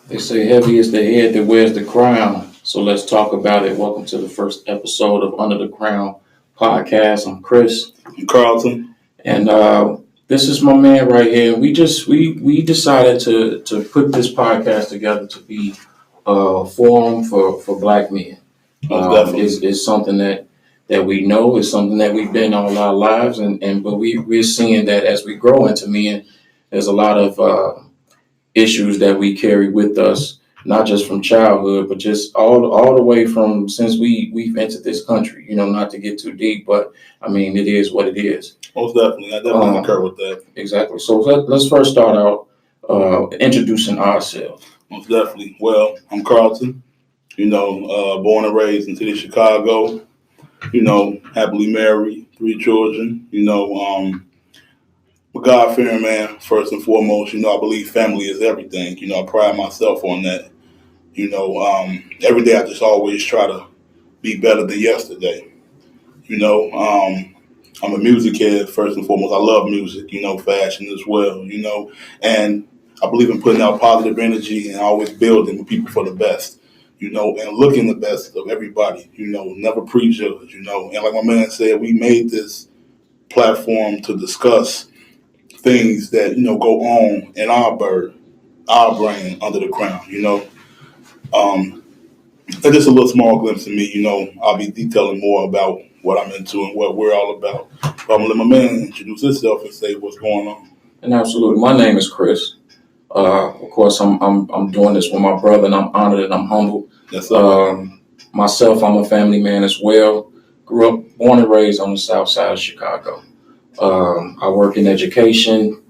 They say heavy is the head that wears the crown. So let's talk about it. Welcome to the first episode of Under the Crown podcast. I'm Chris, I'm Carlton. and this is my man right here. We decided to put this podcast together to be a forum for Black men. Most definitely. It's something that we know. It's something that we've been all our lives, but we're seeing that as we grow into men, there's a lot of issues that we carry with us, not just from childhood, but just all the way from since we've entered this country. Not to get too deep, but I mean it is what it is. Most definitely. I definitely concur with that. Exactly. So let's first start out introducing ourselves. Most definitely. Well, I'm Carlton. Born and raised in the city of Chicago. Happily married, 3 children. A God-fearing man, first and foremost. I believe family is everything. I pride myself on that. Every day I just always try to be better than yesterday. I'm a music head, first and foremost. I love music, fashion as well, and I believe in putting out positive energy and always building with people for the best, and looking the best of everybody, never prejudge, and like my man said, we made this platform to discuss things that, go on in our brain under the crown, and just a little small glimpse of me, I'll be detailing more about what I'm into and what we're all about. But I'm gonna let my man introduce himself and say what's going on. And absolutely, my name is Chris. Of course, I'm doing this with my brother, and I'm honored and I'm humbled. Yes, sir. Myself, I'm a family man as well. Grew up, born and raised on the south side of Chicago. I work in education,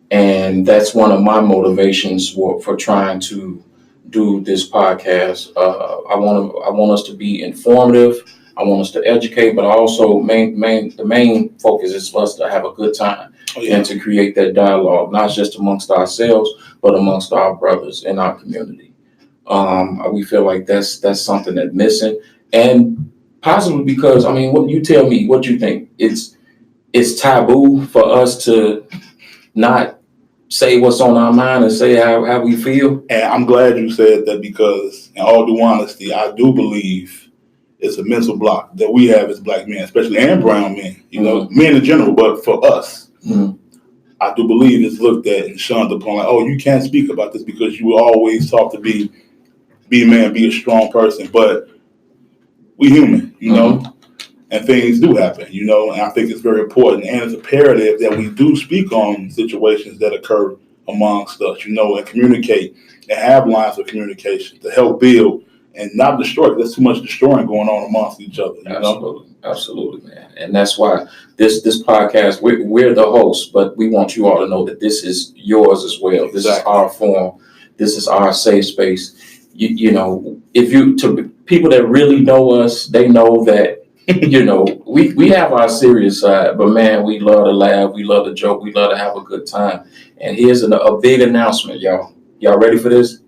and that's one of my motivations for trying to do this podcast. I want us to be informative. I want us to educate, but also the main focus is for us to have a good time and to create that dialogue, not just amongst ourselves, but amongst our brothers in our community. We feel like that's something that's missing, and possibly because what you tell me, what you think? It's taboo for us to not say what's on our mind and say how we feel. And I'm glad you said that because, in all due honesty, I do believe it's a mental block that we have as Black men, especially and brown men, men in general, but for us, I do believe it's looked at and shunned upon like, oh, you can't speak about this because you were always taught to be a man, be a strong person. But we human, and things do happen, and I think it's very important and it's imperative that we do speak on situations that occur amongst us, and communicate and have lines of communication to help build and not destroy. There's too much destroying going on amongst each other. Absolutely, man. And that's why this podcast, we're the hosts, but we want you all to know that this is yours as well. This is our forum. This is our safe space. To people that really know us, they know that we have our serious side, but man, we love to laugh, we love to joke, we love to have a good time. And here's a big announcement, y'all. Y'all ready for this?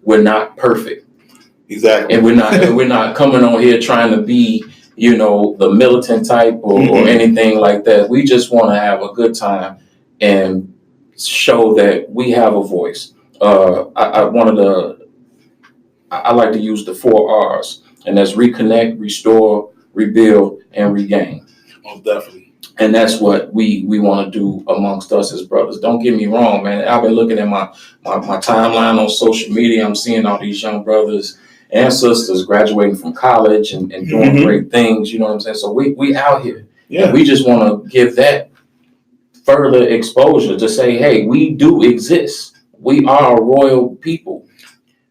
We're not perfect. Exactly. And we're not coming on here trying to be, the militant type or anything like that. We just want to have a good time and show that we have a voice. I like to use the 4 R's, and that's reconnect, restore, rebuild, and regain. Most definitely. And that's what we want to do amongst us as brothers. Don't get me wrong, man. I've been looking at my timeline on social media. I'm seeing all these young brothers and sisters graduating from college and doing great things. You know what I'm saying? So we out here. Yeah. And we just want to give that further exposure to say, hey, we do exist. We are a royal people,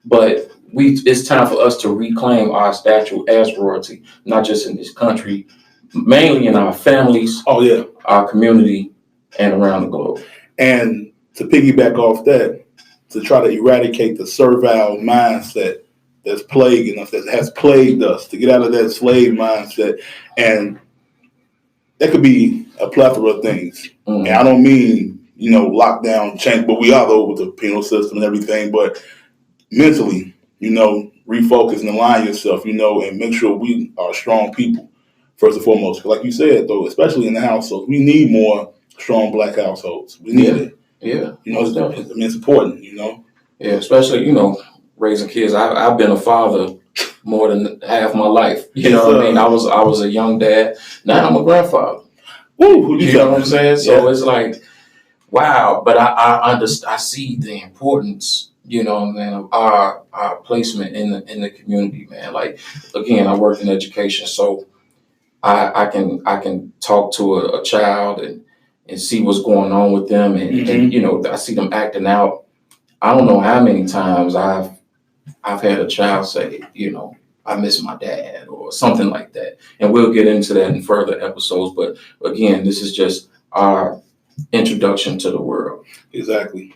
but it's time for us to reclaim our stature as royalty, not just in this country, mainly in our families, our community, and around the globe. And to piggyback off that, to try to eradicate the servile mindset that's plaguing us, that has plagued us, to get out of that slave mindset. And that could be a plethora of things. And I don't mean, lockdown, change, but we are though with the penal system and everything, but mentally, refocus and align yourself, and make sure we are strong people, first and foremost. Like you said, though, especially in the household, we need more strong Black households. We need it. Yeah. It's important, Yeah, especially, raising kids. I've been a father more than half my life. You Yes, know what I mean? sir. I was a young dad. Now I'm a grandfather. Woo, who you You know what I'm talking? saying? So Yeah. it's like, wow. But I understand. I see the importance, man, of our placement in the community, man. Like, again, I work in education, so I can talk to a child and see what's going on with them, and I see them acting out. I don't know how many times I've had a child say, I miss my dad or something like that. And we'll get into that in further episodes. But again, this is just our introduction to the world. Exactly.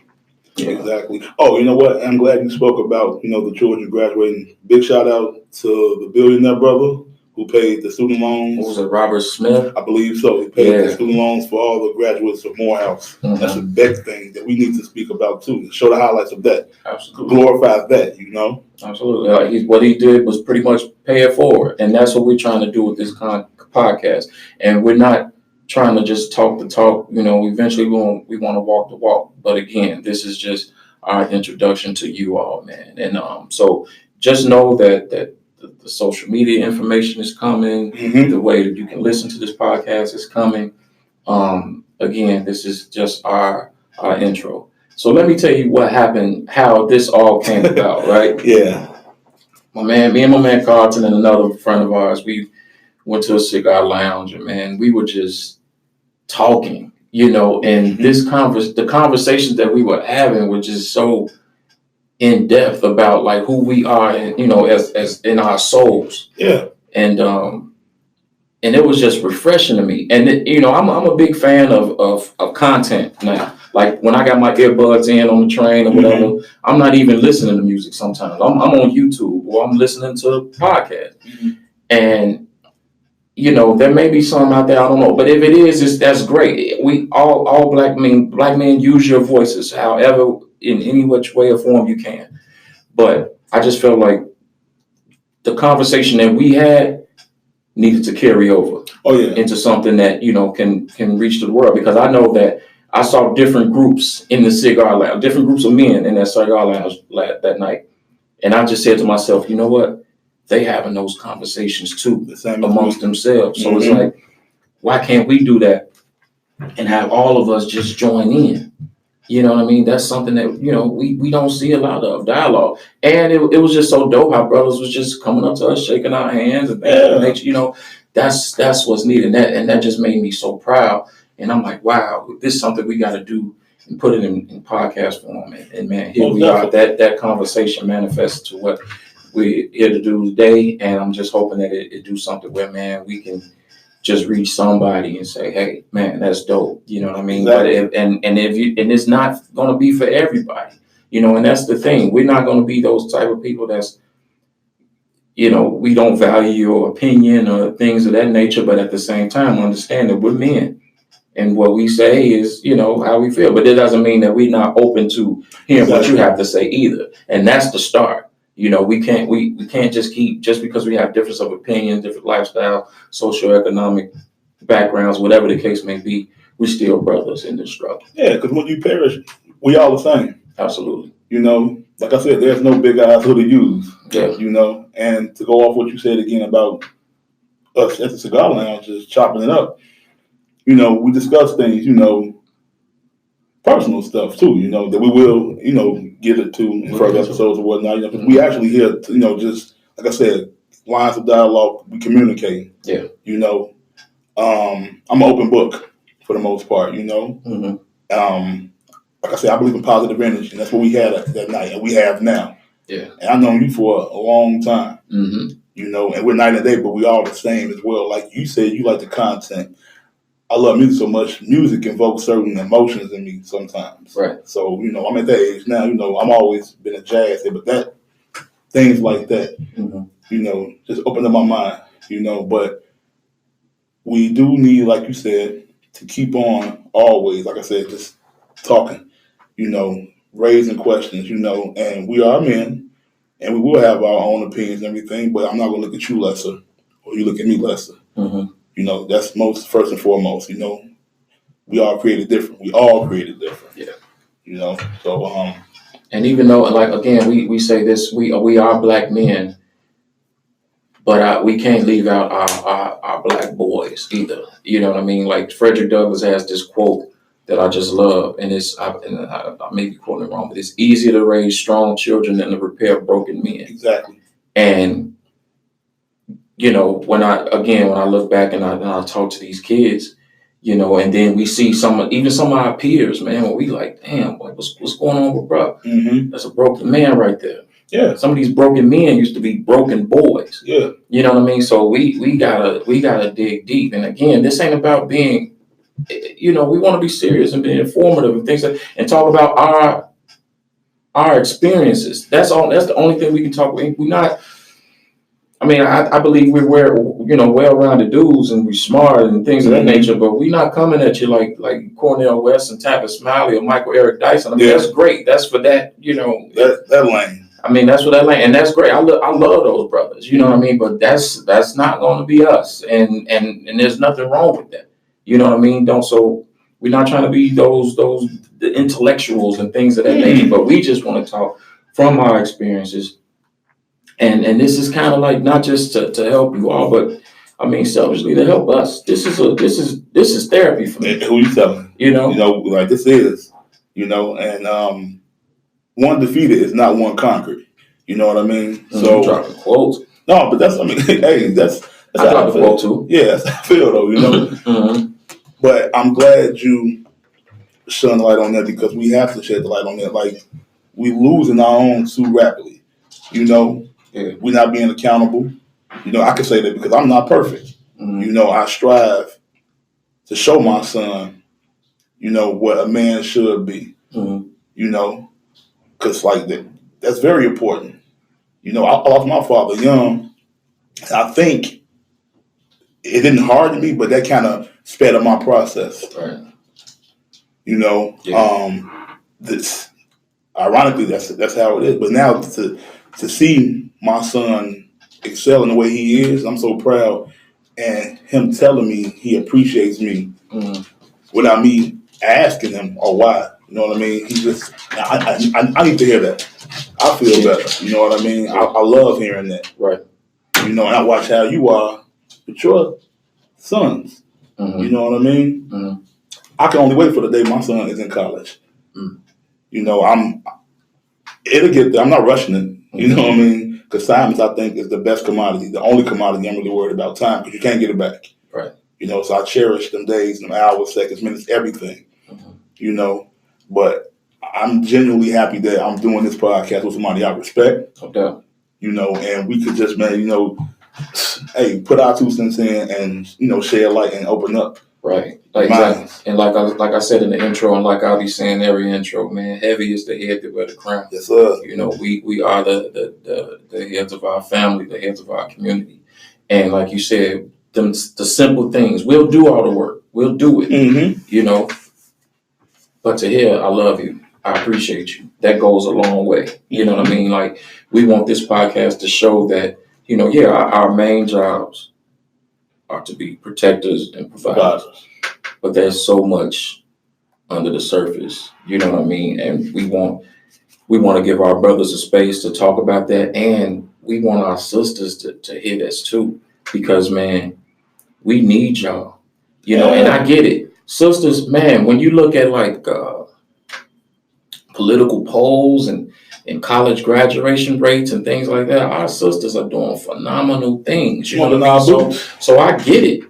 Yeah. Exactly. Oh, you know what? I'm glad you spoke about, the children graduating. Big shout out to the billionaire brother who paid the student loans. What was it, Robert Smith? I believe so. He paid the student loans for all the graduates of Morehouse. Mm-hmm. That's a big thing that we need to speak about too. Show the highlights of that. Absolutely. Glorify that, Absolutely. What he did was pretty much pay it forward. And that's what we're trying to do with this podcast. And we're not trying to just talk the talk. Eventually we want to walk the walk. But again, this is just our introduction to you all, man. And so just know that the social media information is coming. Mm-hmm. The way that you can listen to this podcast is coming. Again, this is just our intro. So let me tell you what happened, how this all came about, right? Yeah. Me and my man Carlton and another friend of ours, we went to a cigar lounge, and man, we were just talking, and the conversations that we were having were just so in depth about like who we are, and as in our souls. Yeah. And it was just refreshing to me. And I'm a big fan of content now. Like when I got my earbuds in on the train or whatever, mm-hmm. I'm not even listening to music sometimes. I'm on YouTube or I'm listening to a podcast. Mm-hmm. And there may be some out there, I don't know. But if it is, that's great. We all black men use your voices, however, in any which way or form you can. But I just felt like the conversation that we had needed to carry over into something that, can reach to the world. Because I know that I saw different groups in the cigar lounge, different groups of men in that cigar lounge that night. And I just said to myself, you know what? They having those conversations too amongst themselves. So mm-hmm. It's like, why can't we do that and have all of us just join in? You know what I mean? That's something that, we don't see a lot of dialogue. And it was just so dope. Our brothers was just coming up to us, shaking our hands and that's what's needed. And that just made me so proud. And I'm like, wow, this is something we got to do and put it in podcast form. And man, here we are. That conversation manifests to what we're here to do today. And I'm just hoping that it do something where, man, we can just reach somebody and say, hey, man, that's dope. You know what I mean? Exactly. But and it's not going to be for everybody, and that's the thing. We're not going to be those type of people that's, we don't value your opinion or things of that nature. But at the same time, understand that we're men. And what we say is, how we feel. But it doesn't mean that we're not open to hearing what you have to say either. And that's the start. We can't just keep, just because we have difference of opinions, different lifestyle, socioeconomic backgrounds, whatever the case may be, we're still brothers in this struggle. Yeah, because when you perish, we all the same. Absolutely. Like I said, there's no big eyes who to use. Yeah. And to go off what you said again about us at the cigar lounge, just chopping it up. We discuss things, personal stuff too, that we will, get it to in further episodes or whatnot. Mm-hmm. We actually here, just like I said, lines of dialogue, we communicate. Yeah. I'm an open book for the most part, Mm-hmm. Like I said, I believe in positive energy, and that's what we had that night, and we have now. Yeah. And I've known you for a long time, mm-hmm. And we're night and day, but we all the same as well. Like you said, you like the content. I love music so much. Music invokes certain emotions in me sometimes. Right. So, I'm at that age now, I'm always been a jazz head, but things like that, mm-hmm. Just open up my mind, but we do need, like you said, to keep on always, like I said, just talking, raising questions, and we are men and we will have our own opinions and everything, but I'm not going to look at you lesser or you look at me lesser. Mm-hmm. That's first and foremost, we all created different. We all created different. Yeah. So And even though, like, again, we say this, we are black men, but we can't leave out our black boys either. You know what I mean? Like Frederick Douglass has this quote that I just love, and I may be quoting it wrong, but it's easier to raise strong children than to repair broken men. Exactly. And you know, when I look back and I talk to these kids, you know, and then we see some of our peers, man, where we like, damn, boy, what's going on with bro? Mm-hmm. That's a broken man right there. Yeah. Some of these broken men used to be broken boys. Yeah. You know what I mean? So we gotta dig deep. And again, this ain't about being, you know, we want to be serious and be informative and things and talk about our experiences. That's all. That's the only thing we can talk about. We're not. I mean, I believe we're well-rounded dudes and we're smart and things of that nature, but we're not coming at you like Cornel West and Tavis Smiley or Michael Eric Dyson. I mean, that's great. That's for that, you know. That lane. I mean, that's for that lane, and that's great. I love those brothers, you know what I mean. But that's not going to be us, and there's nothing wrong with that, you know what I mean. So we're not trying to be those the intellectuals and things of that nature, but we just want to talk from our experiences. And this is kind of like not just to help you all, but I mean selfishly to help us. This is therapy for me. Who you telling? You know, like this is, you know, and one defeated is not one conquered. You know what I mean? So dropping quotes. No, but that's hey, that's I dropped a quote too. Yeah, that's how I feel though, you know. Mm-hmm. But I'm glad you shone the light on that because we have to shed the light on that. Like we losing our own too rapidly, you know. Yeah. We're not being accountable. You know, I can say that because I'm not perfect. Mm-hmm. You know, I strive to show my son, you know, what a man should be. Mm-hmm. You know, because like that's very important. You know, I lost my father young. I think it didn't harden me, but that kind of sped up my process. Right. You know, this ironically that's how it is. But now to see my son excel in the way he is, I'm so proud. And him telling me he appreciates me without me asking him or why. You know what I mean? He just, I need to hear that. I feel better. You know what I mean? I love hearing that. Right. You know, and I watch how you are with your sons. Mm-hmm. You know what I mean? Mm-hmm. I can only wait for the day my son is in college. Mm-hmm. You know, it'll get there. I'm not rushing it. You know what I mean? Because time, I think, is the best commodity, the only commodity I'm really worried about. Time, because you can't get it back. Right. You know, so I cherish them days, them hours, seconds, minutes, everything. Mm-hmm. You know, but I'm genuinely happy that I'm doing this podcast with somebody I respect. No doubt. You know, and we could just, man, you know, hey, put our 2 cents in and, you know, share light and open up. Right. Exactly. And like I said in the intro, and like I'll be saying every intro, man, heavy is the head that wear the crown. Yes, sir. You know, we are the heads of our family, the heads of our community. And like you said, the simple things, we'll do all the work. We'll do it. Mm-hmm. You know. But to hear, I love you. I appreciate you. That goes a long way. You know what I mean? Like, we want this podcast to show that, you know, yeah, our main jobs are to be protectors and providers. But there's so much under the surface. You know what I mean? And we want to give our brothers a space to talk about that. And we want our sisters to hear this too. Because, man, we need y'all. You know, and I get it. Sisters, man, when you look at like political polls and college graduation rates and things like that, our sisters are doing phenomenal things. You know what I mean? So I get it.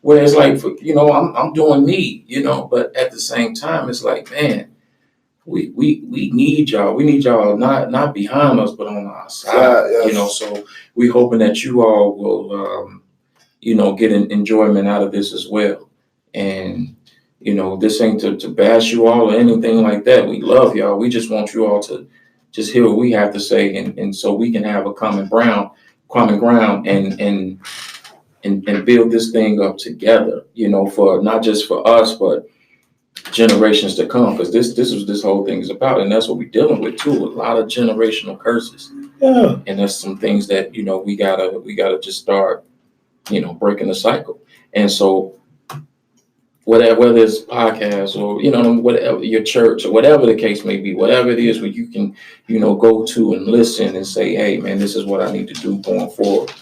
Whereas like, you know, I'm doing me, you know, but at the same time, it's like, man, we need y'all. We need y'all not behind us, but on our side. Yes. You know, so we hoping that you all will, you know, get an enjoyment out of this as well. And you know, this ain't to bash you all or anything like that. We love y'all. We just want you all to just hear what we have to say, and so we can have a common ground, and build this thing up together. You know, for not just for us, but generations to come. Because this whole thing is about, and that's what we're dealing with too. A lot of generational curses. Yeah. And there's some things that, you know, we gotta just start, you know, breaking the cycle. And so whatever, whether it's podcasts or, whatever, your church or whatever the case may be, whatever it is where you can, go to and listen and say, hey man, this is what I need to do going forward.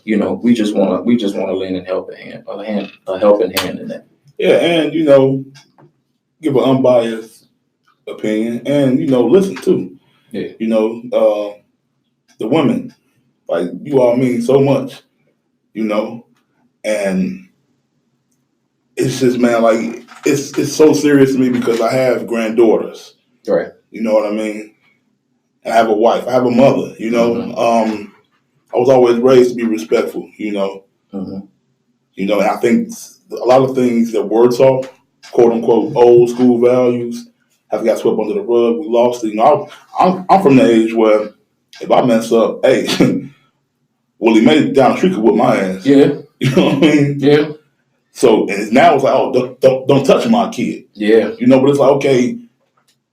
We just want to lend a helping hand in that. Yeah, and give an unbiased opinion, and listen too. Yeah. The women, like you all mean so much, and it's just, man, like it's so serious to me because I have granddaughters. Right. You know what I mean? And I have a wife. I have a mother. I was always raised to be respectful. Mm-hmm. And I think a lot of things that were taught, quote unquote, old school values, have got swept under the rug. We lost it. I'm from the age where if I mess up, hey, Willie Mae down the street could whip my ass. Yeah. You know what I mean? Yeah. So and now it's like, oh, don't touch my kid. Yeah. But it's like, okay,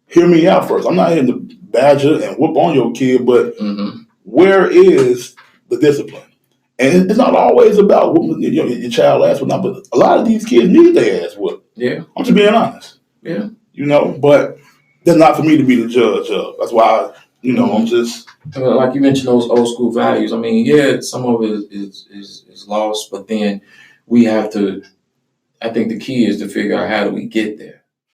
hear me out first. I'm not here to badger and whoop on your kid, but where is the discipline? And it's not always about whooping your child ass whatnot, but a lot of these kids need their ass whooped. Yeah. I'm just being honest. Yeah. But that's not for me to be the judge of. That's why, I'm just. Like you mentioned those old school values. I mean, yeah, some of it is lost, but then we have to. I think the key is to figure out how do we get there.